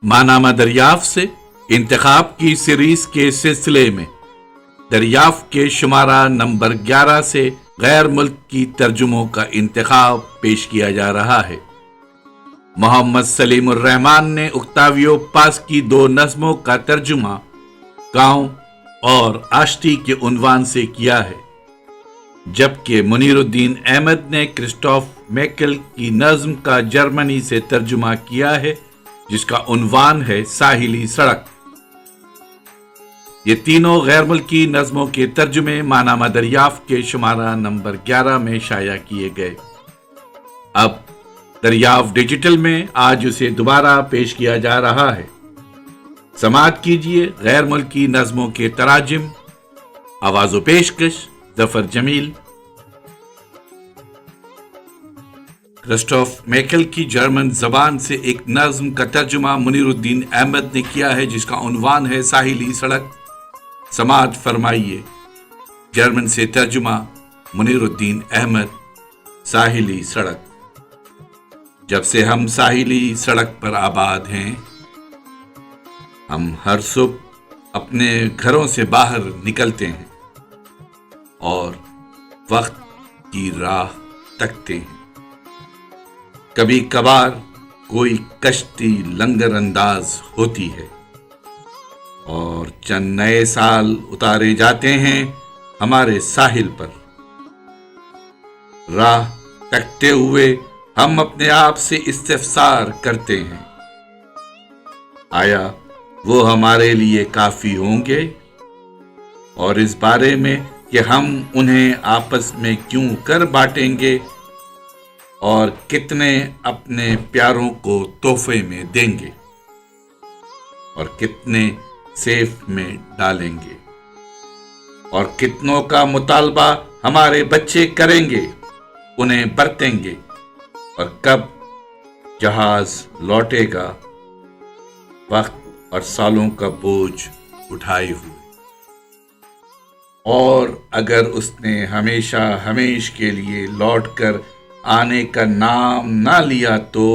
ماہنامہ دریافت سے انتخاب کی سیریز کے سلسلے میں دریافت کے شمارہ نمبر 11 سے غیر ملک کی ترجموں کا انتخاب پیش کیا جا رہا ہے۔ محمد سلیم الرحمن نے اوکتاویو پاس کی 2 نظموں کا ترجمہ گاؤں اور آشتی کے عنوان سے کیا ہے، جبکہ منیر الدین احمد نے کرسٹوف میکل کی نظم کا جرمنی سے ترجمہ کیا ہے جس کا عنوان ہے ساحلی سڑک۔ یہ تینوں غیر ملکی نظموں کے ترجمے ماہنامہ دریافت کے شمارہ نمبر 11 میں شائع کیے گئے۔ اب دریافت ڈیجیٹل میں آج اسے دوبارہ پیش کیا جا رہا ہے۔ سماعت کیجیے غیر ملکی نظموں کے تراجم، آواز و پیشکش ظفر جمیل۔ کرسٹوف میکل کی جرمن زبان سے ایک نظم کا ترجمہ منیر الدین احمد نے کیا ہے جس کا عنوان ہے ساحلی سڑک۔ سماعت فرمائیے۔ جرمن سے ترجمہ منیر الدین احمد۔ ساحلی سڑک۔ جب سے ہم ساحلی سڑک پر آباد ہیں، ہم ہر صبح اپنے گھروں سے باہر نکلتے ہیں اور وقت کی راہ تکتے ہیں۔ کبھی کبھار کوئی کشتی لنگر انداز ہوتی ہے اور چند نئے سال اتارے جاتے ہیں ہمارے ساحل پر۔ راہ تکتے ہوئے ہم اپنے آپ سے استفسار کرتے ہیں، آیا وہ ہمارے لیے کافی ہوں گے؟ اور اس بارے میں کہ ہم انہیں آپس میں کیوں کر بانٹیں گے اور کتنے اپنے پیاروں کو تحفے میں دیں گے اور کتنے سیف میں ڈالیں گے اور کتنوں کا مطالبہ ہمارے بچے کریں گے، انہیں برتیں گے، اور کب جہاز لوٹے گا وقت اور سالوں کا بوجھ اٹھائے ہوئے۔ اور اگر اس نے ہمیشہ ہمیش کے لیے لوٹ کر آنے کا نام نہ لیا تو